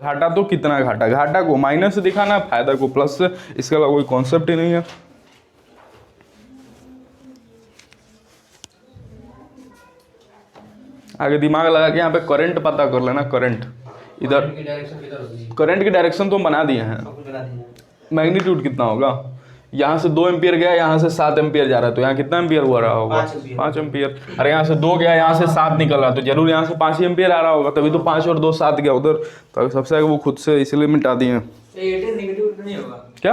घाटा तो कितना घाटा, घाटा को माइनस से दिखाना है, फायदा को प्लस से, इसके अलावा कोई कॉन्सेप्ट ही नहीं है। आगे दिमाग लगा के यहाँ पे करंट पता कर लेना, करंट इधर, करंट की डायरेक्शन तो हम बना दिए हैं, मैग्नीट्यूड कितना होगा, यहाँ से 2 एम्पियर गया, यहाँ से 7 एम्पियर जा रहा है, तो यहाँ कितना एम्पियर हुआ रहा होगा, 5 एम्पियर। अरे यहाँ से 2 गया, यहाँ से 7 निकल रहा है, तो जरूर यहाँ से 5 एम्पियर आ रहा होगा, तभी तो 5 और 2 7 गया उधर, तो सबसे आगे वो खुद से इसलिए मिटा दिए हैं। क्या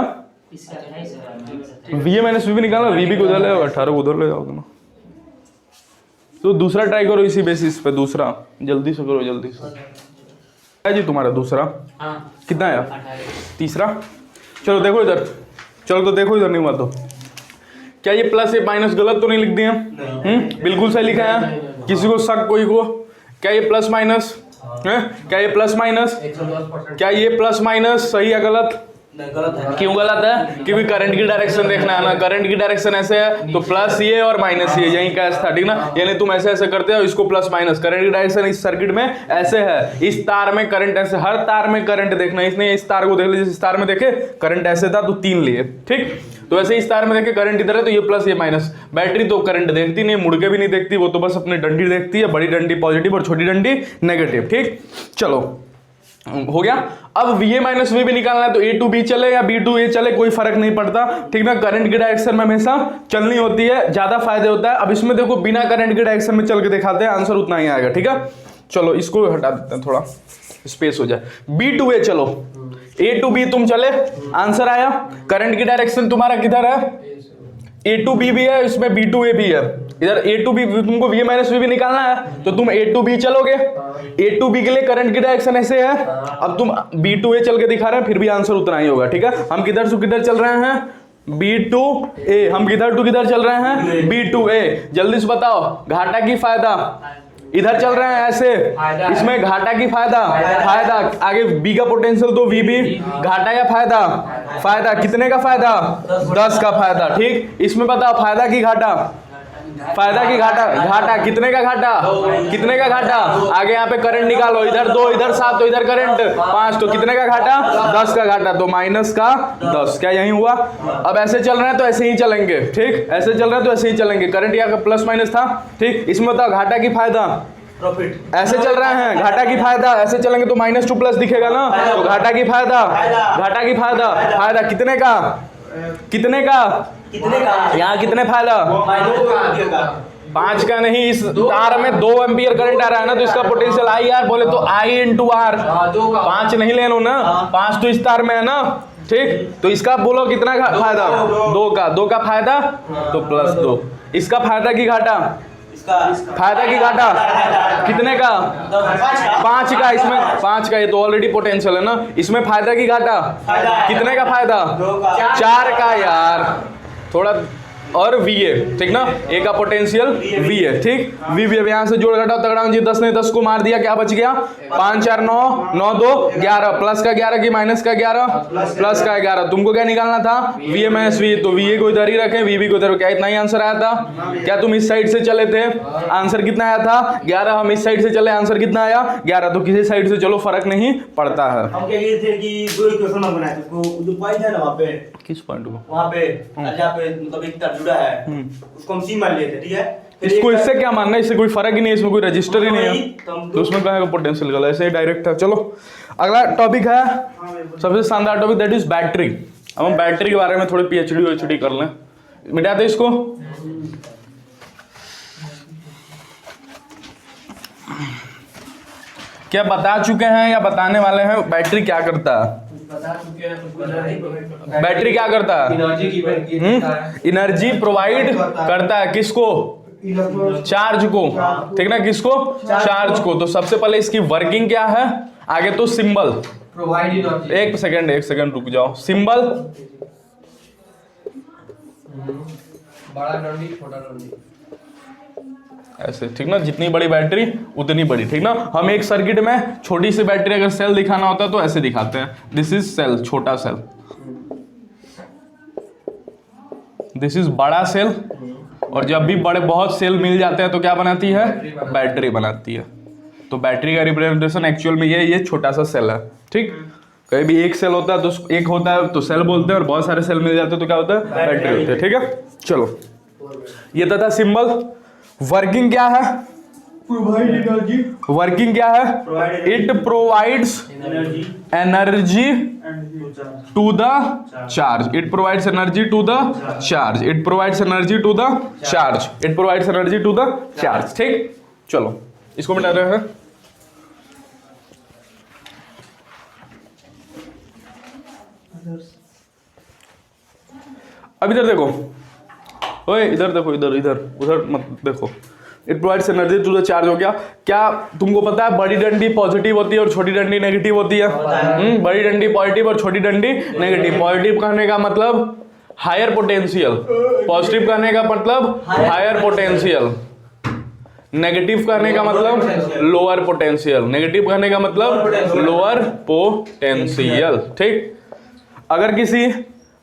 वी माइनस वी भी निकालना, वी भी उधर ले, 18 को उधर ले जाओगे ना। तो दूसरा ट्राई करो इसी बेसिस पे, दूसरा जल्दी से करो, जल्दी से है जी तुम्हारा दूसरा। कितना आया, तीसरा। चलो देखो इधर, चलो तो देखो इधर, नहीं हुआ तो क्या ये प्लस ये माइनस गलत तो नहीं लिख दिए? बिल्कुल सही लिखा है, किसी को शक कोई को? क्या ये प्लस माइनस है, क्या ये प्लस माइनस, क्या ये प्लस माइनस सही है गलत? गलत है। क्यों गलत है? क्योंकि करंट की डायरेक्शन देखना है ना, करंट की डायरेक्शन ऐसे है तो प्लस ये और माइनस ये, यही का था, ठीक ना। यानी तुम ऐसे ऐसे करते हो, इसको प्लस माइनस, करंट की डायरेक्शन इस सर्किट में ऐसे है, इस तार में करंट ऐसे, हर तार में करंट देखना, इसने इस तार को देख लीजिए, इस तार में देखे करंट ऐसे था तो 3 लिए, ठीक। तो ऐसे इस तार में देखे करंट इधर है तो ये प्लस ये माइनस। बैटरी तो करंट देखती नहीं, मुड़ के भी नहीं देखती, वो तो बस अपनी डंडी देखती है, बड़ी डंडी पॉजिटिव और छोटी डंडी नेगेटिव, ठीक। चलो हो गया। अब वी माइनस वी भी निकालना है, तो ए टू बी चले या बी टू ए चले, कोई फर्क नहीं पड़ता, ठीक ना। करंट की डायरेक्शन में हमेशा चलनी होती है, ज्यादा फायदे होता है। अब इसमें देखो बिना करंट की डायरेक्शन में चल के दिखाते हैं, आंसर उतना ही आएगा, ठीक है। चलो इसको हटा देते हैं, थोड़ा स्पेस हो जाए। बी टू ए चलो, ए टू बी तुम चले, आंसर आया। करंट की डायरेक्शन तुम्हारा किधर है, ए टू बी भी है, इसमें बी टू ए भी है। इधर ए टू बी, तुमको वी माइनस वी भी निकालना है तो तुम ए टू बी चलोगे। ए टू बी के लिए करंट की डायरेक्शन ऐसे है, अब तुम बी टू ए चल के दिखा रहे हैं, फिर भी आंसर उतना ही होगा, ठीक है। हम किधर से किधर चल रहे हैं, बी टू ए, हम किधर टू किधर चल रहे हैं, बी टू ए। जल्दी से बताओ, घाटा की फायदा, इधर चल रहे हैं ऐसे, इसमें घाटा की फायदा, फायदा आगे बी का पोटेंशियल तो वी भी, घाटा या फायदा, फायदा कितने का फायदा, 10 का फायदा, ठीक। इसमें बताओ फायदा की घाटा, फायदा की घाटा, घाटा कितने का घाटा, कितने का घाटा, आगे यहाँ पे करंट निकालो, इधर 2 इधर 7 तो इधर करंट 5, तो कितने का घाटा, 10 का घाटा, तो माइनस का 10। क्या यही हुआ? अब ऐसे चल रहे हैं तो ऐसे ही चलेंगे, ठीक, ऐसे चल रहे हैं तो ऐसे ही चलेंगे, करंट यहाँ प्लस माइनस था, ठीक। इसमें बताओ घाटा की फायदा, प्रॉफिट, ऐसे चल रहे हैं, घाटा की फायदा, ऐसे चलेंगे तो माइनस टू प्लस दिखेगा ना, तो घाटा की फायदा, घाटा की फायदा, फायदा कितने का, कितने का, कितने का, यहाँ कितने फायदा, 5 का नहीं, इस तार में 2 एम्पियर करंट आ रहा है ना, तो इसका पोटेंशियल आई आर, बोले तो आई इंटू आर, 5 नहीं ले लो ना, 5 तो इस तार में है ना, ठीक। तो इसका बोलो कितना फायदा, 2 का फायदा तो प्लस 2, इसका फायदा की घाटा, फायदा की घाटा कितने का, 5 का, इसमें 5 का, ये तो ऑलरेडी पोटेंशियल है ना, इसमें फायदा की घाटा कितने का फायदा, 4 का यार, थोड़ा और वी ए, ठीक ना, ए का पोटेंशियल वी है, ठीक। वी यहाँ से जोड़ घटाओ तगड़ा जी, 10 ने 10 को मार दिया, क्या बच गया, 5 4 9 9 2 11, प्लस का 11 की माइनस का 11, प्लस का 11। तुमको क्या निकालना था, वी ए माइनस वी, तो वी ए को इधर ही रखें, वी बी को इधर, क्या इतना ही आंसर आया था? क्या तुम इस साइड से चले थे, आंसर कितना आया था 11, हम इस साइड से चले, आंसर कितना आया 11, तो किसी साइड से चलो फर्क नहीं पड़ता है। हम कह रहे थे कि दो इक्वेशन हम बनाए थे, जो पॉइंट है ना वहाँ पे, किस पॉइंट को, वहाँ पे जहाँ पे मतलब एक तार जुड़ा है, उसको हम सी मान लिए थे, ठीक है। इसको इससे क्या मानना है, इससे कोई फर्क ही नहीं है, इसमें कोई रजिस्टर ही नहीं है, तो उसमें क्या है पोटेंशियल गला, ऐसे ही डायरेक्ट है। चलो अगला टॉपिक है सबसे शानदार टॉपिक, दैट इज बैटरी। अब हम बैटरी के बारे में थोड़ी पीएचडी कर लें, मिटा दे इसको। क्या बता चुके हैं या बताने वाले हैं बैटरी क्या करता है? बता चुके हैं। बैटरी क्या करता है? एनर्जी प्रोवाइड करता है, किसको? चार्ज को, ठीक ना, किसको? चार्ज को। तो सबसे पहले इसकी वर्किंग क्या है, आगे तो सिंबल, एक सेकंड रुक जाओ, सिंबल बड़ा डंडी छोटा डंडी ऐसे, ठीक ना, जितनी बड़ी बैटरी उतनी बड़ी, ठीक ना। हम एक सर्किट में छोटी सी बैटरी अगर सेल दिखाना होता है तो ऐसे दिखाते हैं, दिस इज सेल, छोटा सेल, दिस इज बड़ा सेल, और जब भी बड़े बहुत सेल मिल जाते हैं तो क्या बनाती है? बैटरी बनाती है। तो बैटरी का रिप्रेजेंटेशन एक्चुअल में ये छोटा सा सेल है, ठीक। कहीं भी एक सेल होता है तो एक होता है तो सेल बोलते हैं, और बहुत सारे सेल मिल जाते हैं तो क्या होता है, बैटरी होती है, ठीक है। चलो ये था सिंबल। वर्किंग क्या है, प्रोवाइड एनर्जी, वर्किंग क्या है, it provides energy to the charge, it provides energy to the charge, it provides energy to the charge, it provides energy to the charge, ठीक। चलो इसको मिटा रहे हैं। अब इधर देखो, ओए इधर देखो, इधर इधर उधर मत देखो। It provides energy to the charge हो गया। क्या तुमको पता है बड़ी डंडी पॉजिटिव होती है और छोटी डंडी नेगेटिव होती है? बड़ी डंडी पॉजिटिव और छोटी डंडी नेगेटिव। पॉजिटिव कहने का मतलब हायर पोटेंशियल, पॉजिटिव कहने का मतलब हायर पोटेंशियल, नेगेटिव कहने का मतलब लोअर पोटेंशियल, नेगेटिव कहने का मतलब लोअर पोटेंशियल, ठीक। अगर किसी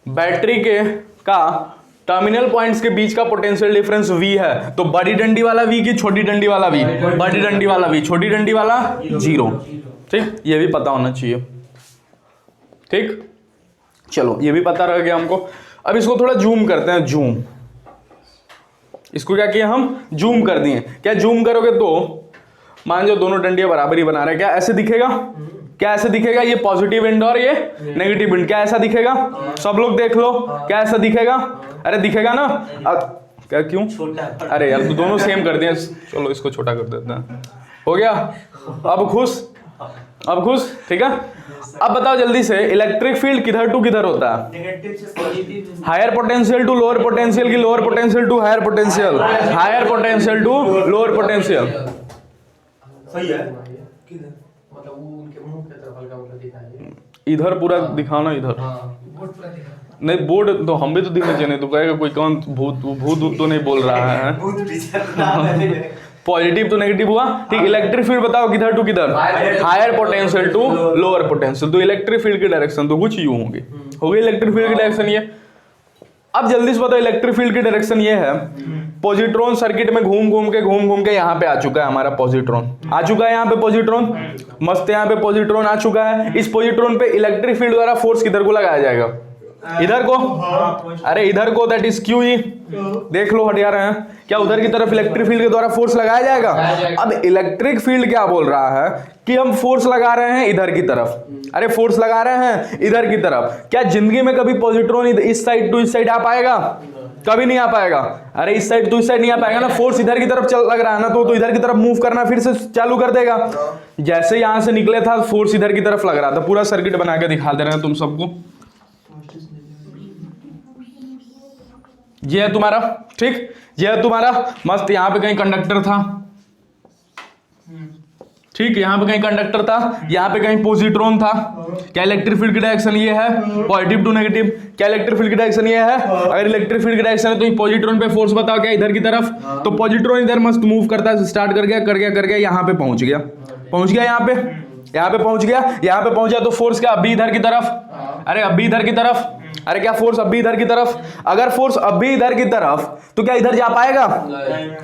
बैटरी के का टर्मिनल पॉइंट्स के बीच का पोटेंशियल डिफरेंस V है तो बड़ी डंडी वाला V की छोटी डंडी वाला V, बड़ी डंडी वाला V, छोटी डंडी वाला 0, ठीक। ये भी पता होना चाहिए, ठीक। चलो ये भी पता रह गया हमको। अब इसको थोड़ा जूम करते हैं, जूम। इसको क्या किया हम, जूम कर दिए। क्या जूम करोगे तो मान लो दोनों डंडियां बराबर ही बना रहे हैं, क्या ऐसे दिखेगा, क्या ऐसे दिखेगा, ये पॉजिटिव एंड और ये नेगेटिव एंड, क्या ऐसा दिखेगा? सब लोग देख लो, क्या ऐसा दिखेगा? अरे दिखेगा ना। क्या क्यों? अरे यार तो दोनों सेम कर दिए। चलो इसको छोटा कर देते हैं, हो गया। अब खुश, अब खुश, ठीक है। अब बताओ जल्दी से, इलेक्ट्रिक फील्ड किधर टू किधर होता है? Higher potential to lower potential की lower potential to higher potential, higher potential to lower potential. सही है। मतलब वो उनके मुंह की तरफ हल्का हल्का दिखाई, इधर पूरा दिखाना, इधर बोर्ड पूरा दिखा नहीं, बोर्ड तो हम भी तो दिखने चाहिए, तो कहेगा कोई कौन भूत भूत तो नहीं बोल रहा है। पॉजिटिव तो नेगेटिव हुआ, ठीक। इलेक्ट्रिक फील्ड बताओ किधर टू किधर, higher potential to lower potential. तो इलेक्ट्रिक फील्ड की डायरेक्शन तो कुछ यूं होगी, हो गई इलेक्ट्रिक फील्ड की डायरेक्शन ये। अब जल्दी से बताओ इलेक्ट्रिक फील्ड की डायरेक्शन ये है, पॉजिट्रॉन सर्किट में घूम घूम के यहाँ पे आ चुका है हमारा पॉजिट्रॉन, आ चुका है यहाँ पे पॉजिट्रॉन, मस्त यहाँ पे पॉजिट्रॉन आ चुका है। इस पॉजिट्रॉन पे इलेक्ट्रिक फील्ड द्वारा फोर्स किधर को लगाया जाएगा? इधर को, अरे इधर को, दैट इज QE। देख लो हटिया रहे हैं, क्या उधर की तरफ इलेक्ट्रिक फील्ड के द्वारा फोर्स लगाया जाएगा? अब इलेक्ट्रिक फील्ड क्या बोल रहा है कि हम फोर्स लगा रहे हैं इधर की तरफ, अरे फोर्स लगा रहे हैं इधर की तरफ। क्या जिंदगी में कभी पॉजिट्रॉन इस साइड टू इस साइड आ पाएगा? कभी नहीं आ पाएगा। अरे इस साइड टू इस साइड नहीं आ पाएगा ना, फोर्स इधर की तरफ चल लग रहा है ना, तो इधर की तरफ मूव करना फिर से चालू कर देगा। जैसे यहां से निकले था फोर्स इधर की तरफ लग रहा था। पूरा सर्किट बना के दिखा दे रहे हैं तुम सबको। ये है तुम्हारा, ठीक, ये है तुम्हारा मस्त। यहां पे कहीं कंडक्टर था, ठीक, यहां पे कहीं कंडक्टर था, यहां पे कहीं पॉजिट्रॉन था। क्या इलेक्ट्रिक फील्ड की डायरेक्शन ये है, पॉजिटिव टू नेगेटिव? क्या इलेक्ट्रिक फील्ड की डायरेक्शन ये है? अगर इलेक्ट्रिक फील्ड की डायरेक्शन है तो पॉजिट्रॉन पे फोर्स बताओ क्या इधर की तरफ? तो पॉजिट्रॉन इधर मस्त मूव करता है, स्टार्ट कर गया यहां पे पहुंच गया, यहां पे पहुंच गया तो फोर्स क्या अभी इधर की तरफ? अरे अभी इधर की तरफ, अरे क्या फोर्स अभी इधर की तरफ? अगर फोर्स अभी इधर की तरफ तो क्या इधर जा पाएगा?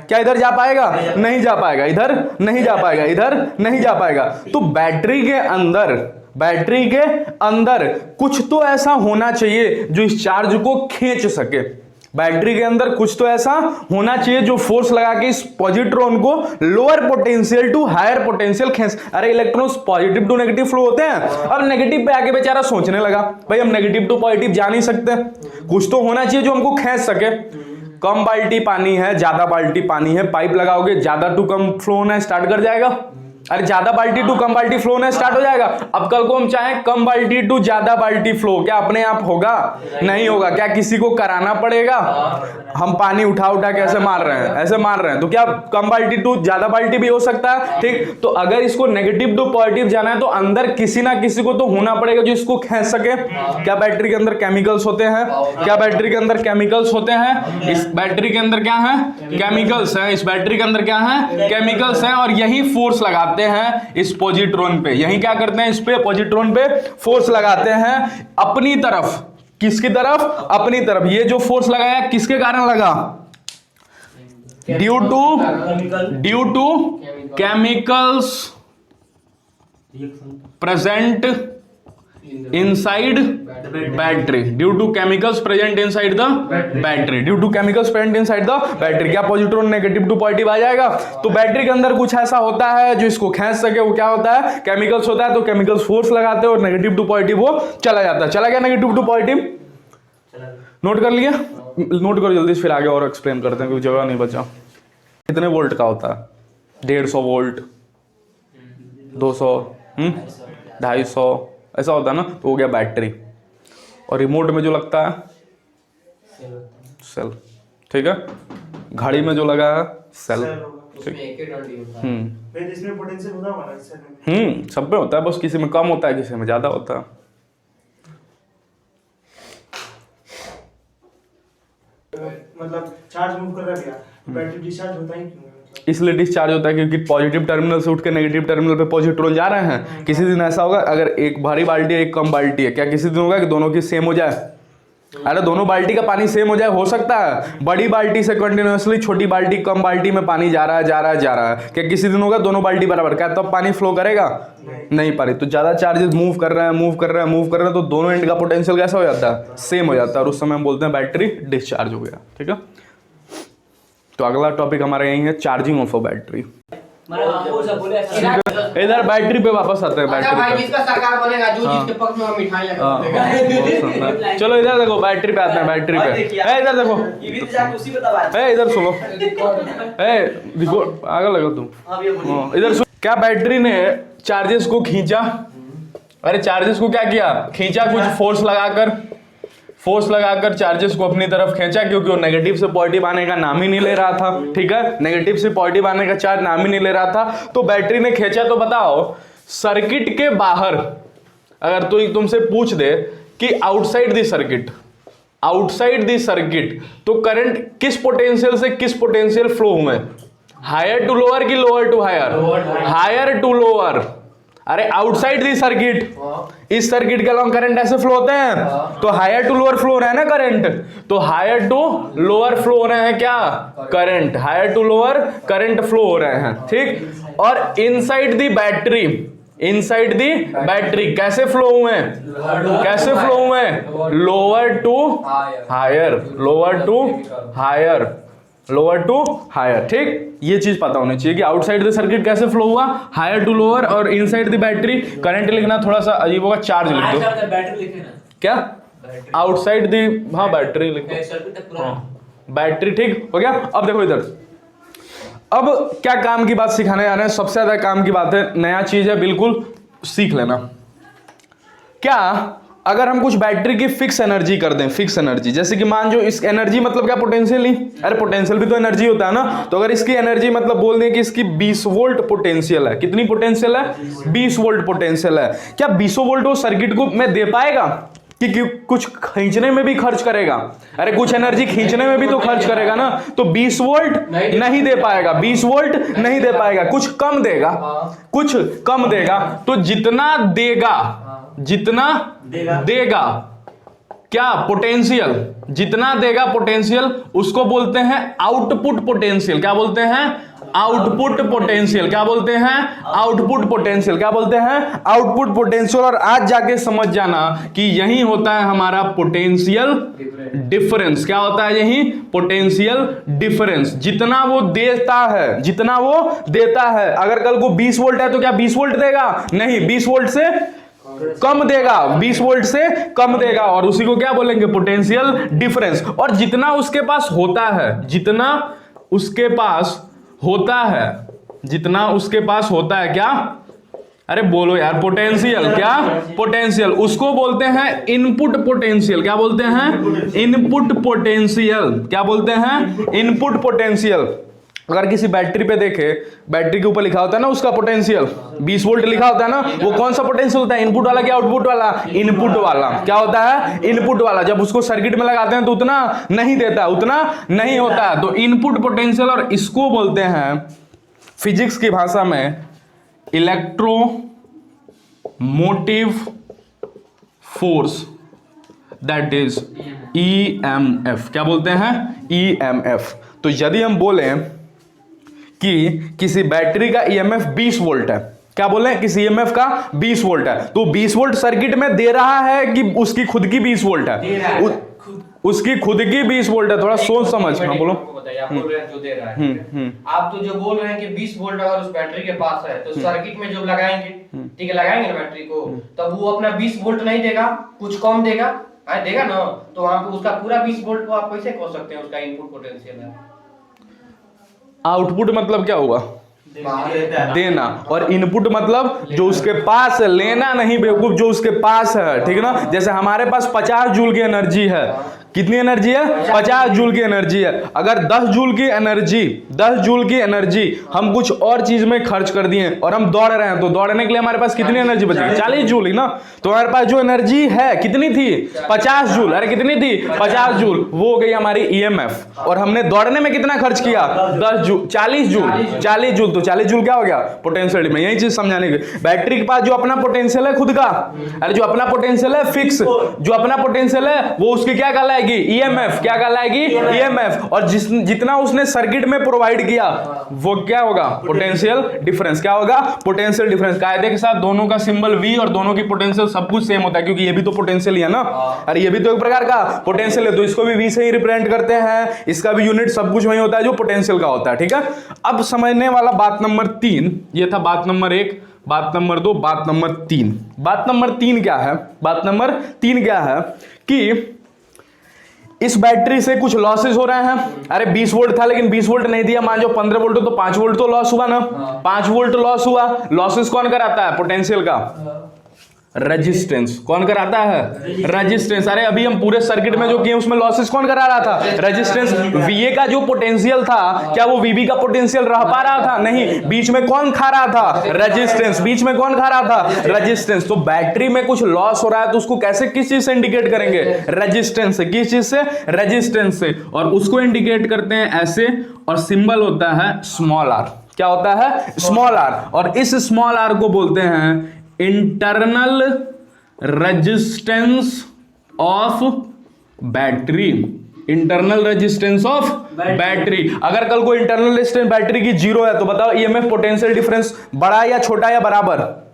क्या इधर जा पाएगा? नहीं जा पाएगा, इधर नहीं जा पाएगा, इधर नहीं जा पाएगा। तो बैटरी के अंदर कुछ तो ऐसा होना चाहिए जो इस चार्ज को खींच सके। बैटरी के अंदर कुछ तो ऐसा होना चाहिए जो फोर्स लगा के इस पॉजिट्रॉन को lower potential to higher potential खींच। अरे electrons positive to negative flow होते हैं। अब नेगेटिव पे आके बेचारा सोचने लगा, भाई हम नेगेटिव टू पॉजिटिव जा नहीं सकते, कुछ तो होना चाहिए जो हमको खींच सके। कम बाल्टी पानी है, ज्यादा बाल्टी पानी है, पाइप लगाओगे, ज्यादा टू कम फ्लो होना स्टार्ट कर जाएगा। अरे ज्यादा बाल्टी टू कम बाल्टी फ्लो होना स्टार्ट हो जाएगा। अब कल को हम चाहें कम बाल्टी टू ज्यादा बाल्टी फ्लो, क्या अपने आप होगा? नहीं होगा। क्या किसी को कराना पड़ेगा? हम पानी उठा के ऐसे मार रहे हैं, तो क्या कम बाल्टी टू ज्यादा बाल्टी भी हो सकता है, ठीक। तो अगर इसको नेगेटिव टू पॉजिटिव जाना है तो अंदर किसी ना किसी को तो होना पड़ेगा जो इसको खींच सके। क्या बैटरी के अंदर केमिकल्स होते हैं? क्या बैटरी के अंदर केमिकल्स होते हैं? इस बैटरी के अंदर क्या है? केमिकल्स है। इस बैटरी के अंदर क्या है? केमिकल्स है। और यही फोर्स लगाते हैं इस पॉजिट्रॉन पे। यही क्या करते हैं? इस पे पॉजिट्रॉन पे फोर्स लगाते हैं अपनी तरफ। किसकी तरफ? अपनी तरफ। ये जो फोर्स लगाया किसके कारण लगा? Due to chemicals present inside battery due to chemicals present inside the battery due to chemicals present inside the battery क्या पॉजिटिव नेगेटिव टू पॉजिटिव आ जाएगा। तो बैटरी के अंदर कुछ ऐसा होता है जो इसको खींच सके, वो क्या होता है, केमिकल्स होता है। तो केमिकल्स फोर्स लगाते हैं और नेगेटिव टू पॉजिटिव वो चला जाता है। चला गया नेगेटिव टू पॉजिटिव, नोट कर लिया, नोट करो जल्दी से, फिर आगे और एक्सप्लेन करते हैं क्योंकि जगह नहीं बचा। कितने वोल्ट का होता है, 150 वोल्ट, 200, 250 ऐसा होता है ना। तो हो गया बैटरी। और रिमोट में जो लगता है सेल, ठीक है। घड़ी में जो लगा है सेल, ठीक। इसमें पोटेंशियल होता है ना सेल में? सब में होता है, बस किसी में कम होता है, किसी में ज्यादा होता है। मतलब चार्ज मूव कर रहा है, बैटरी डिस्चार्ज होता ही क्यों है? इसलिए डिस्चार्ज होता है क्योंकि पॉजिटिव टर्मिनल से उठ के नेगेटिव टर्मिनल पे पॉजिट्रॉन जा रहे हैं। किसी दिन ऐसा होगा, अगर एक भारी बाल्टी है एक कम बाल्टी है, क्या किसी दिन होगा कि दोनों की सेम हो जाए? अरे दोनों बाल्टी का पानी सेम हो जाए, हो सकता है। बड़ी बाल्टी से कंटिन्यूअसली छोटी बाल्टी कम बाल्टी में पानी जा रहा है, क्या किसी दिन होगा दोनों बाल्टी बराबर, क्या तब पानी फ्लो करेगा? नहीं पानी। तो ज्यादा चार्जेस मूव कर रहे हैं तो दोनों एंड का पोटेंशियल कैसा हो जाता है, सेम हो जाता है, और उस समय हम बोलते हैं बैटरी डिस्चार्ज हो गया, ठीक है। तो अगला टॉपिक हमारा यही है, चार्जिंग ऑफ अ बैटरी। इधर बैटरी पे वापस आते हैं। अच्छा भाई, बैटरी जिसका सरकार बनेगा, जो जिसके पक्ष में हम मिठाई लगा। चलो इधर देखो, बैटरी पे आते हैं। बैटरी पे इधर देखो, इधर सुनो, आगे लगा तुम, इधर सुनो। क्या बैटरी ने चार्जेस को खींचा? अरे चार्जेस को क्या किया, खींचा, कुछ फोर्स लगाकर चार्जेस को अपनी तरफ खींचा, क्योंकि वो नेगेटिव से पॉजिटिव आने का नाम ही नहीं ले रहा था, ठीक है। नेगेटिव से पॉजिटिव आने का चार्ज नाम ही नहीं ले रहा था, तो बैटरी ने खींचा। तो बताओ, सर्किट के बाहर अगर तो तुमसे पूछ दे कि आउटसाइड द सर्किट तो करंट किस पोटेंशियल से किस पोटेंशियल फ्लो हुए, हायर टू लोअर की lower to higher to lower. अरे आउटसाइड दी सर्किट, इस सर्किट के अलॉन्ग करंट ऐसे फ्लो होते हैं, तो हायर टू लोअर फ्लो हो रहा है ना करंट, तो हायर टू लोअर फ्लो हो रहे हैं क्या, current, higher to lower current flow हो रहे हैं, ठीक। और इनसाइड दी बैटरी कैसे फ्लो हुए, लोअर टू हायर, ठीक। ये चीज पता होनी चाहिए कि आउटसाइड द सर्किट कैसे फ्लो हुआ, हायर टू लोअर, और इनसाइड द बैटरी करंट लिखना थोड़ा सा अजीब होगा, चार्ज लिख दो। बैटरी लिखे ना क्या, आउटसाइड द, हाँ बैटरी लिखो, बैटरी, ठीक हो गया। अब देखो इधर, अब क्या काम की बात सिखाने जा रहे हैं, सबसे ज्यादा काम की बात है, नया चीज है, बिल्कुल सीख लेना। क्या अगर हम कुछ बैटरी की फिक्स एनर्जी कर दें, फिक्स एनर्जी, जैसे कि मान जो इस एनर्जी मतलब क्या, पोटेंशियल ही, अरे पोटेंशियल भी तो एनर्जी होता है ना। तो अगर इसकी एनर्जी मतलब बोल दें कि इसकी 20 वोल्ट पोटेंशियल है, कितनी पोटेंशियल है, 20 वोल्ट पोटेंशियल है, क्या 20 वोल्ट वो सर्किट को में दे पाएगा कि कुछ खींचने में भी खर्च करेगा? अरे कुछ एनर्जी खींचने में भी तो खर्च करेगा ना। तो 20 वोल्ट नहीं दे पाएगा, 20 वोल्ट नहीं दे पाएगा, कुछ कम देगा। तो जितना देगा क्या, पोटेंशियल, जितना देगा पोटेंशियल, उसको बोलते हैं आउटपुट पोटेंशियल। क्या बोलते हैं, आउटपुट पोटेंशियल। क्या बोलते हैं, आउटपुट पोटेंशियल। क्या बोलते हैं, आउटपुट पोटेंशियल। और आज जाके समझ जाना कि यही होता है हमारा पोटेंशियल डिफरेंस। क्या होता है, यही पोटेंशियल डिफरेंस। जितना वो देता है, अगर कल को 20 वोल्ट है तो क्या 20 वोल्ट देगा? नहीं, 20 वोल्ट से कम देगा, 20 वोल्ट से कम देगा, और उसी को क्या बोलेंगे, पोटेंशियल डिफरेंस। और जितना उसके पास होता है, क्या, अरे बोलो यार, पोटेंशियल, क्या, पोटेंशियल, उसको बोलते हैं इनपुट पोटेंशियल। क्या बोलते हैं, इनपुट पोटेंशियल। क्या बोलते हैं, इनपुट पोटेंशियल। अगर किसी बैटरी पे देखे, बैटरी के ऊपर लिखा होता है ना उसका पोटेंशियल, 20 वोल्ट लिखा होता है ना, वो कौन सा पोटेंशियल होता है, इनपुट वाला क्या आउटपुट वाला? इनपुट वाला। क्या होता है, इनपुट वाला। जब उसको सर्किट में लगाते हैं तो उतना नहीं देता, उतना नहीं होता। तो इनपुट पोटेंशियल, और इसको बोलते हैं फिजिक्स की भाषा में electromotive force, that is EMF। क्या बोलते हैं, EMF। तो यदि हम बोलें कि किसी बैटरी का ईएमएफ 20 वोल्ट है, क्या बोले, किसी ईएमएफ का 20 वोल्ट है, तो 20 वोल्ट सर्किट में दे रहा है कि उसकी खुद की 20 वोल्ट है, उसकी खुद की 20 वोल्ट है, थोड़ा सोच समझ। हाँ बोलो। आप बोल रहे हैं जो दे रहा है, आप तो जो बोल रहे हैं कि 20 वोल्ट अगर उस बैटरी के पास है तो सर्किट में जब लगाएंगे, ठीक है, लगाएंगे ना बैटरी को, तब वो अपना 20 वोल्ट नहीं देगा, कुछ कम देगा, देगा ना, तो वहां पे उसका पूरा 20 वोल्ट को आप कैसे कह सकते हैं उसका इनपुट पोटेंशियल है। आउटपुट मतलब क्या हुआ, देना, और इनपुट मतलब जो उसके पास है, लेना नहीं बेवकूफ, जो उसके पास है, ठीक है ना। जैसे हमारे पास 50 जूल की एनर्जी है, कितनी एनर्जी है, 50 जूल की एनर्जी है। अगर 10 जूल की एनर्जी हम कुछ और चीज में खर्च कर दिए और हम दौड़ रहे हैं, तो दौड़ने के लिए हमारे पास कितनी एनर्जी बचेगी, 40 जूल ही ना। तो हमारे पास जो एनर्जी है कितनी थी, 50 जूल, अरे कितनी थी, 50 जूल, वो हो गई हमारी ईएमएफ। और हमने दौड़ने में कितना खर्च किया, 10 जूल, 40 जूल, तो 40 जूल क्या हो गया, पोटेंशियल में। यही चीज समझाने की, बैटरी के पास जो अपना पोटेंशियल है खुद का, अरे जो अपना पोटेंशियल है फिक्स, जो अपना पोटेंशियल है वो उसकी क्या कहलाएगी, ईएमएफ, क्या कहलाएगी, ईएमएफ। और जितना उसने सर्किट में प्रोवाइड किया वो क्या होगा, पोटेंशियल डिफरेंस। क्या होगा, पोटेंशियल डिफरेंस। कायदे के साथ दोनों का सिंबल V और दोनों की पोटेंशियल सब कुछ सेम होता है, क्योंकि ये भी तो पोटेंशियल ही है ना, अरे ये भी तो एक प्रकार का पोटेंशियल है, तो इसको भी V से ही रिप्रेजेंट करते हैं, इसका भी यूनिट सब कुछ वही होता है जो पोटेंशियल का होता है, ठीक है। अब समझने वाला बात नंबर 3, ये था बात नंबर 1, बात नंबर 2, बात नंबर 3। बात नंबर 3 क्या है, बात नंबर 3 क्या है कि इस बैटरी से कुछ लॉसेस हो रहे हैं। अरे 20 वोल्ट था लेकिन 20 वोल्ट नहीं दिया, मान लो 15 वोल्ट, तो 5 वोल्ट तो लॉस हुआ ना, 5 वोल्ट लॉस हुआ। लॉसेस कौन कराता है, पोटेंशियल का रेजिस्टेंस। कौन कराता है, रेजिस्टेंस। अरे अभी हम पूरे सर्किट में जो किए उसमें लॉसेस कौन करा रहा था, रेजिस्टेंस। VA का जो पोटेंशियल था, क्या वो VB का पोटेंशियल रह पा रहा था, नहीं, बीच में कौन खा रहा था, रेजिस्टेंस, बीच में कौन खा रहा था, रेजिस्टेंस। तो बैटरी में कुछ लॉस हो रहा है तो उसको कैसे, किस चीज से इंडिकेट करेंगे, रेजिस्टेंस से। किस चीज से, रेजिस्टेंस से। और उसको इंडिकेट करते हैं ऐसे, और सिंबल होता है स्मॉल r। क्या होता है, स्मॉल r। और इस स्मॉल r को बोलते हैं internal resistance of battery. Internal resistance of battery. अगर कल को इंटरनल रेजिस्टेंस बैटरी की 0 है तो बताओ ईएमएफ पोटेंशियल डिफरेंस बड़ा या छोटा या बराबर,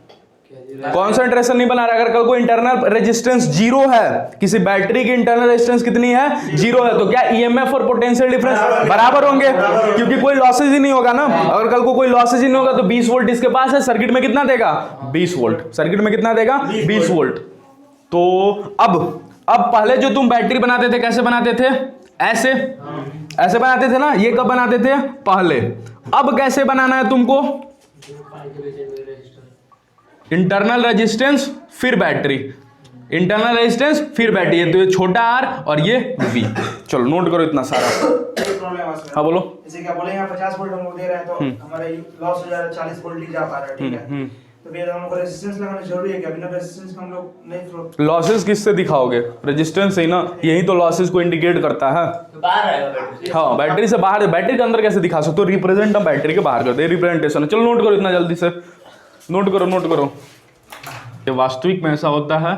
कॉन्सेंट्रेशन नहीं बना रहा। अगर कल को इंटरनल रेजिस्टेंस 0 है, किसी बैटरी की इंटरनल रेजिस्टेंस कितनी है, 0 है, तो क्या ईएमएफ और पोटेंशियल डिफरेंस बराबर होंगे, क्योंकि कोई लॉसेज ही नहीं होगा ना। अगर कल को कोई लॉसेज ही नहीं होगा तो 20 वोल्ट इसके पास है, सर्किट में कितना देगा, 20 वोल्ट, सर्किट में कितना देगा, 20 वोल्ट। तो अब पहले जो तुम बैटरी बनाते थे कैसे बनाते थे, ऐसे बनाते थे ना, ये कब बनाते थे, पहले। अब कैसे बनाना है तुमको, इंटरनल रेजिस्टेंस फिर बैटरी, इंटरनल रेजिस्टेंस फिर बैटरी। तो ये छोटा r और ये V। चलो नोट करो इतना सारा। हाँ बोलो। जैसे क्या बोले यहाँ 50 वोल्ट हम लोग दे रहे हैं तो हमारा लॉस हो जा रहा है, 40 वोल्ट ही जा पा रहा है, ठीक है। तो फिर हम लोग को रेजिस्टेंस लगाना जरूरी है क्या, बिना रेजिस्टेंस का हम लोग नहीं फ्लो। लॉसेस किससे दिखाओगे, रेजिस्टेंस ही ना, यही तो लॉसेस को इंडिकेट करता है। बाहर आएगा बैटरी। हाँ बैटरी से बाहर, बैटरी के अंदर कैसे दिखा सकते हो, रिप्रेजेंट हम बैटरी के बाहर करते हैं, रिप्रेजेंटेशन है। चलो नोट करो इतना जल्दी से, नोट करो। ये वास्तविक में ऐसा होता है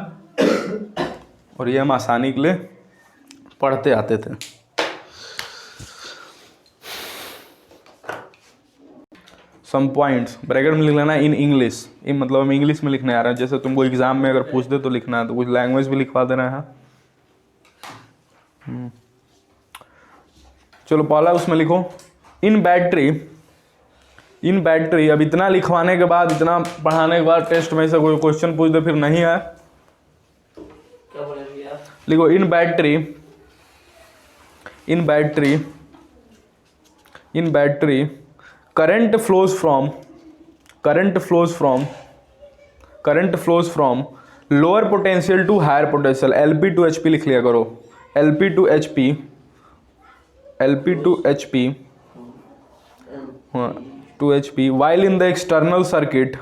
और ये हम आसानी के लिए पढ़ते आते थे। सम पॉइंट्स ब्रैकेट में लिख लेना इन इंग्लिश, इन मतलब हम इंग्लिश में लिखने आ रहे हैं। जैसे तुमको एग्जाम में अगर पूछ दे तो लिखना है, तो कुछ लैंग्वेज भी लिखवा देना है। चलो पहला उसमें लिखो इन बैटरी। अब इतना लिखवाने के बाद, इतना पढ़ाने के बाद टेस्ट में से कोई क्वेश्चन पूछ दे फिर नहीं है, क्या बोलेंगे आप, लिखो in battery current flows from lower potential to higher potential. LP to HP लिख लिया करो, LP to HP while in the external circuit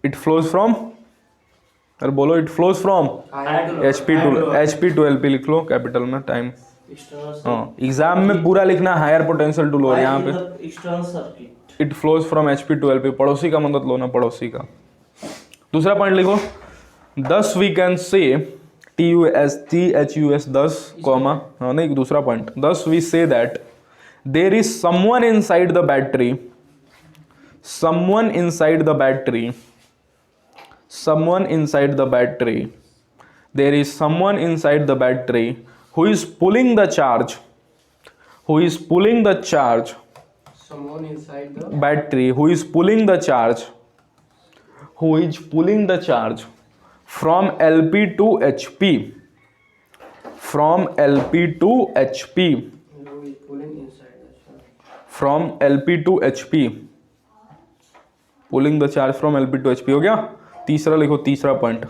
it flows from, अरे बोलो, it flows from HP to LP लिख लो कैपिटल में, time. हाँ exam में पूरा लिखना हायर पोटेंशियल टू लोअर, यहाँ पे external circuit it flows from HP to LP। पड़ोसी का मदद लो ना, पड़ोसी का। दूसरा पॉइंट लिखो, thus we can say THUS 10 comma नहीं दूसरा point, thus we say that there is someone inside the battery there is someone inside the battery who is pulling the charge someone inside the battery who is pulling the charge from LP to HP who is pulling inside the charge. from LP to HP pulling the charge from LP to HP हो गया। तीसरा लिखो, तीसरा point.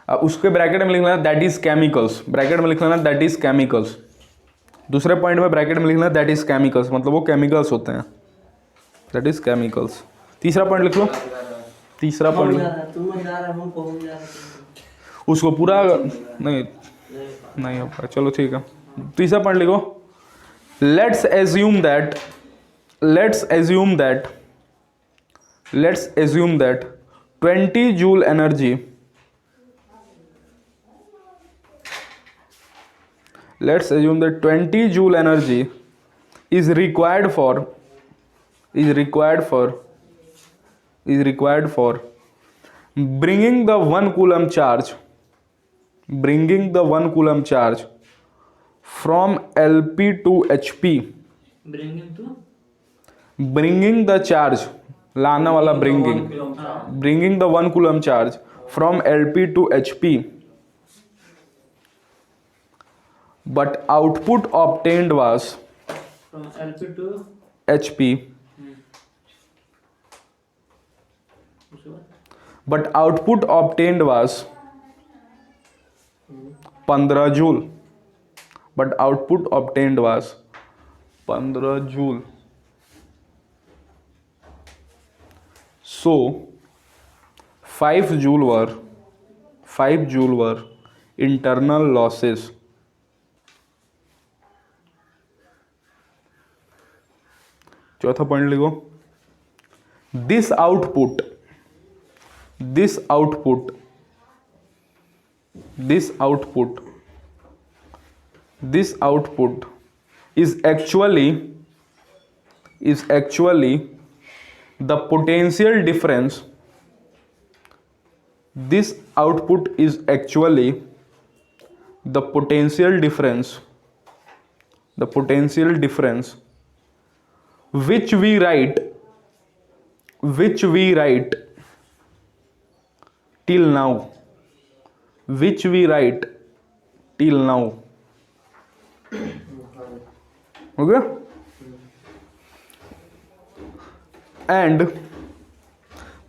अब उसके bracket में लिखना that is chemicals, bracket में लिखना दैट इज केमिकल्स। दूसरे पॉइंट में ब्रैकेट में लिखना दैट इज केमिकल्स, मतलब वो केमिकल्स होते हैं, दैट इज केमिकल्स। तीसरा पॉइंट लिख लो, तीसरा पॉइंट उसको पूरा नहीं हो पाया, चलो ठीक है। तीसरा पॉइंट लिखो, let's assume that 20 joule energy let's assume that 20 joule energy is required for bringing the 1 coulomb charge from LP to HP, bringing the charge लाना वाला bringing the 1 coulomb charge from LP to HP, but output obtained was from LP to HP, but output obtained was 15 joule, but output obtained was 15 joule. So 5 joule were internal losses. चौथा point लिखो, this output is actually the potential difference. This output is actually the potential difference which we write till now, okay? And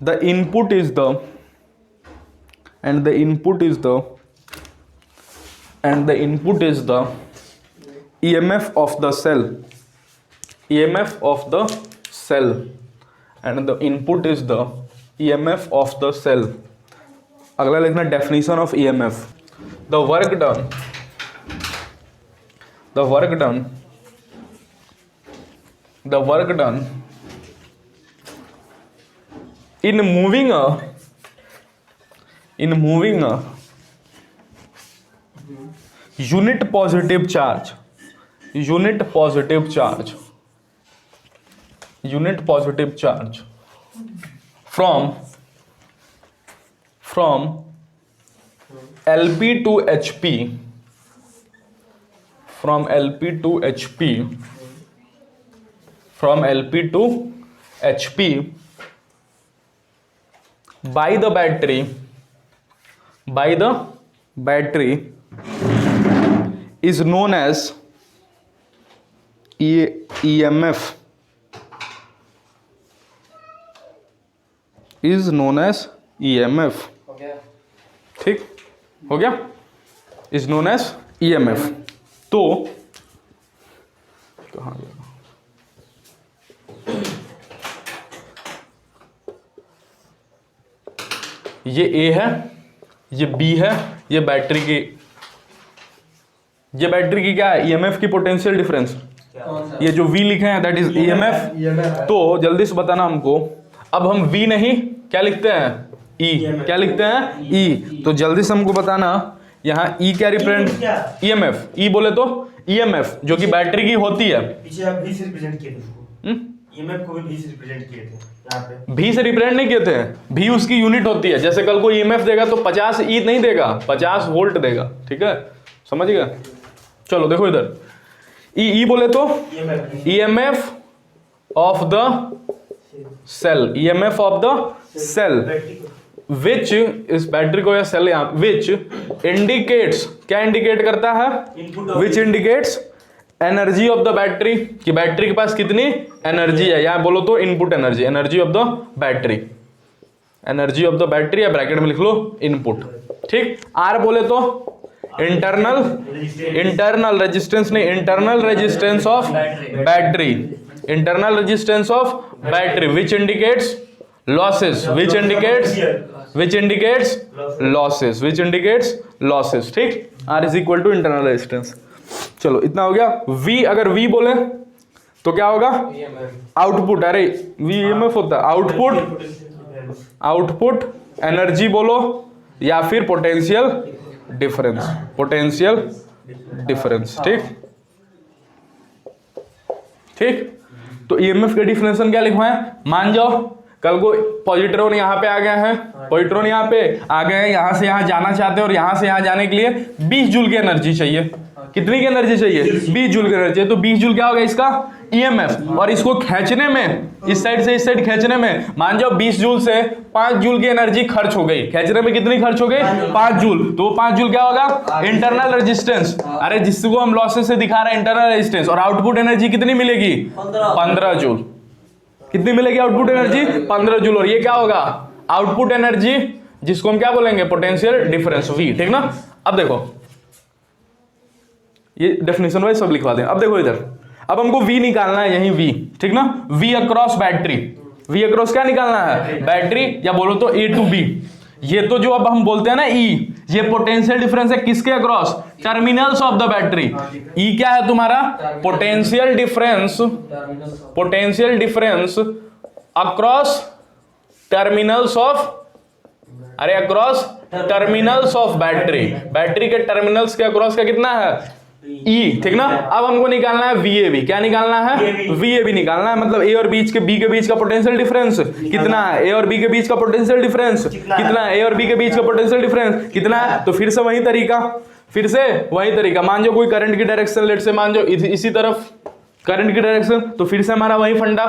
the input is the EMF of the cell, and the input is the EMF of the cell. अगला लिखना definition of EMF. The work done in moving a unit positive charge from LP to HP, by the battery is known as EMF, ठीक हो गया, is known as EMF। तो कहाँ गया, ये A है, ये B है, ये बैटरी की क्या है, EMF की पोटेंशियल डिफरेंस। ये जो V लिखे हैं दैट इज EMF। तो जल्दी से बताना हमको, अब हम V नहीं क्या लिखते हैं, ई, क्या लिखते हैं ई। तो जल्दी से हमको बताना यहाँ ई क्या रिप्रेजेंट, ईएमएफ, ई बोले तो ईएमएफ जो कि बैटरी की होती है। पीछे आप भी से रिप्रेजेंट किए थे उसको, ईएमएफ को भी भी से रिप्रेजेंट किए थे यहाँ पे। भी से रिप्रेजेंट नहीं किए थे, भी उसकी यूनिट होती है। जैसे कल को ईएमएफ देगा तो 50 ई नहीं देगा, 50 वोल्ट देगा, ठीक है, समझ गया। चलो देखो इधर, ई बोले तो EMF of the cell, EMF of the cell which, इस बैटरी को या सेल यहाँ, विच इंडिकेट्स, क्या इंडिकेट करता है, which indicates energy of the battery, कि बैटरी के पास कितनी एनर्जी है, या बोलो तो input energy, energy of the battery, energy of the battery, या ब्रैकेट में लिख लो इनपुट, ठीक। आर बोले तो इंटरनल रेजिस्टेंस नहीं, internal resistance of battery, internal resistance of battery which indicates losses, which indicates losses, which indicates losses, ठीक। R is equal to internal resistance. चलो इतना हो गया। V, अगर V बोले तो क्या होगा, आउटपुट, अरे V ईएमएफ होता है, आउटपुट एनर्जी बोलो या फिर पोटेंशियल डिफरेंस, पोटेंशियल डिफरेंस, ठीक ठीक। तो ईएमएफ के डिफिनेशन क्या लिखवाएं, मान जाओ कल को पॉजिट्रॉन यहाँ पे आ गए हैं, पॉजिट्रॉन यहाँ पे आ गए हैं, यहाँ से यहाँ जाना चाहते हैं और यहाँ से यहाँ जाने के लिए 20 जूल की एनर्जी चाहिए। कितनी की एनर्जी चाहिए, 20 जूल की एनर्जी। तो 20 जूल क्या होगा इसका ईएमएफ, और इसको खींचने में, इस साइड से इस साइड खींचने में, मान जाओ 20 जूल से 5 जूल की एनर्जी खर्च हो गई, खींचने में कितनी खर्च हो गई, 5 जूल। तो 5 जूल क्या होगा, इंटरनल रेजिस्टेंस, अरे जिसको हम लॉसेस से दिखा रहे हैं इंटरनल रेजिस्टेंस। और आउटपुट एनर्जी कितनी मिलेगी, 15 जूल। कितनी मिलेगी आउटपुट एनर्जी, 15 जूल। और ये क्या होगा, आउटपुट एनर्जी, जिसको हम क्या बोलेंगे, पोटेंशियल डिफरेंस, V, ठीक ना। अब देखो ये डेफिनेशन वाइज सब लिखवा दें। अब देखो इधर, अब हमको V निकालना है, यही V, ठीक ना, V across battery, V across क्या निकालना है, बैटरी, या बोलो तो A to B। ये तो जो अब हम बोलते हैं ना E, ये पोटेंशियल डिफरेंस है किसके across, terminals of the battery. E क्या है तुम्हारा, potential difference, potential difference across terminals of, अरे across terminals of battery, battery के टर्मिनल्स के अक्रॉस का कितना है, E, ठीक ना। अब हमको निकालना है VAB, क्या निकालना है, VAB निकालना है, मतलब A और B के बीच का पोटेंशियल डिफरेंस कितना है, A और B के बीच का पोटेंशियल डिफरेंस कितना है, A और B के बीच का पोटेंशियल डिफरेंस कितना है। तो फिर से वही तरीका, मान जाओ कोई करंट की डायरेक्शन, लेट से मान जाओ इसी तरफ करंट की डायरेक्शन, तो फिर से हमारा वही फंडा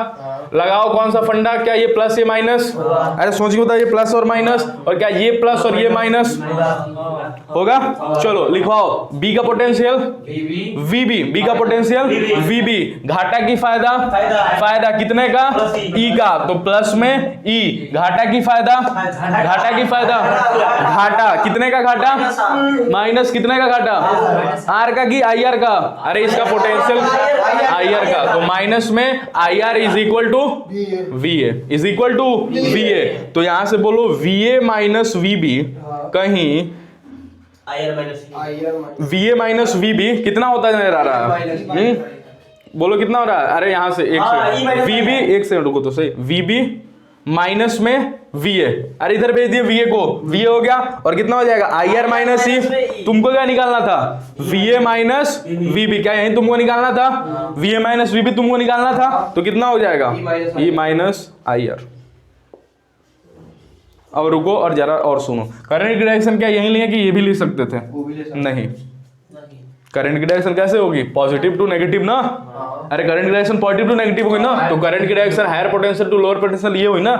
लगाओ। कौन सा फंडा, क्या ये प्लस ये माइनस, अरे सोच के बताओ, ये प्लस और माइनस, और क्या ये प्लस और ये माइनस होगा। चलो लिखवाओ, B का पोटेंशियल VB, B का पोटेंशियल VB, घाटा की फायदा कितने का, E का, तो प्लस में E, घाटा की फायदा घाटा कितने का, घाटा माइनस कितने का, घाटा R का की IR का, अरे इसका पोटेंशियल IR का, तो माइनस में IR is equal to VA, is equal to VA। तो यहां से बोलो VA माइनस VB, कहीं VA माइनस VB कितना होता नजर आ रहा है, बोलो कितना हो रहा है, अरे यहां से एक से VB, एक से रुको तो सही, VB माइनस में VA, अरे इधर भेज दिए VA को, VA हो गया, और कितना हो जाएगा IR माइनस E। तुमको क्या निकालना था, VA माइनस VB, क्या यही तुमको निकालना था, VA माइनस VB तुमको निकालना था, तो कितना हो जाएगा E माइनस IR। अब रुको और जरा और सुनो, करंट की डायरेक्शन क्या यही लिए कि ये भी लिख सकते थे, नहीं, करंट की डायरेक्शन कैसे होगी, पॉजिटिव टू नेगेटिव ना, अरे करंट की डायरेक्शन पॉजिटिव टू नेगेटिव होगी ना, तो करंट की direction higher potential to lower potential ये हुई ना,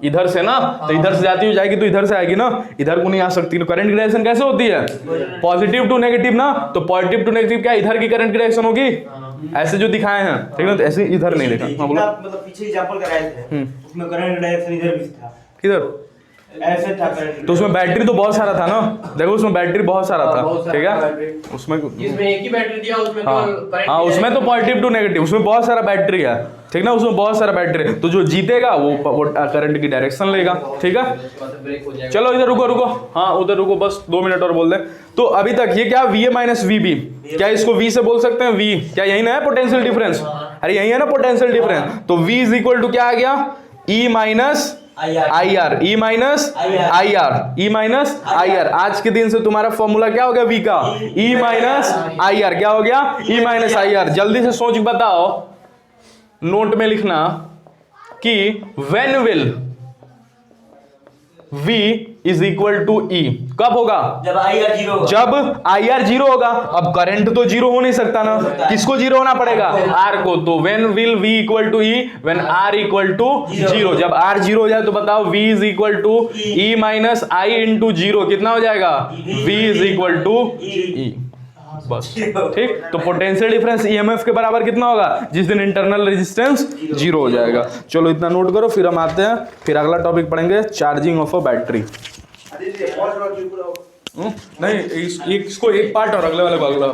इधर से ना, तो इधर से जाती हुई जाएगी तो इधर से आएगी ना, इधर को नहीं आ सकती। तो करंट की डायरेक्शन कैसे होती है, पॉजिटिव टू नेगेटिव ना, तो पॉजिटिव टू नेगेटिव क्या इधर की करंट की डायरेक्शन होगी, ऐसे जो दिखाए हैं, ठीक है, तो ऐसे इधर नहीं देखा। हाँ बोलो, मतलब पीछे एग्जांपल कराए थे, उसमें करंट डायरेक्शन इधर भी था, किधर ऐसे था करंट, तो उसमें बैटरी तो बहुत सारा था ना, देखो उसमें बैटरी बहुत सारा था, ठीक है, उसमें जिसमें एक ही बैटरी दिया उसमें हाँ उसमें तो पॉजिटिव टू नेगेटिव, उसमें बहुत सारा बैटरी है, ठीक ना, उसमें बहुत सारा बैटरी है, तो जो जीतेगा वो करंट की डायरेक्शन लेगा, ठीक है। चलो इधर रुको, हाँ उधर रुको, बस 2 मिनट और बोल दे। तो अभी तक ये क्या VA माइनस VB, क्या इसको V से बोल सकते हैं, V क्या यही ना है पोटेंशियल डिफरेंस, अरे यही है ना पोटेंशियल डिफरेंस, तो V इज इक्वल टू क्या आ गया, E minus I R, E minus I R, E minus I R. आज के दिन से तुम्हारा फॉर्मूला क्या हो गया वी का, ई माइनस आई आर। क्या हो गया, ई माइनस आई आर। जल्दी से सोच के बताओ, नोट में लिखना कि when will V is equal to E, कब होगा, जब आई आर जीरो होगा। जब आई आर जीरो होगा। अब करंट तो जीरो हो नहीं सकता ना, किसको जीरो होना पड़ेगा, R को। तो when will V equal to E, when R equal to zero. जब R जीरो हो जाए तो बताओ V is equal to E minus I into zero, कितना हो जाएगा, V is equal to E। बस ठीक। तो पोटेंशियल डिफरेंस ईएमएफ के बराबर कितना होगा, जिस दिन इंटरनल रेजिस्टेंस जीरो हो जाएगा। चलो इतना नोट करो, फिर हम आते हैं, फिर अगला टॉपिक पढ़ेंगे चार्जिंग ऑफ अ बैटरी। नहीं, इसको एक पार्ट और अगले वाले को अगला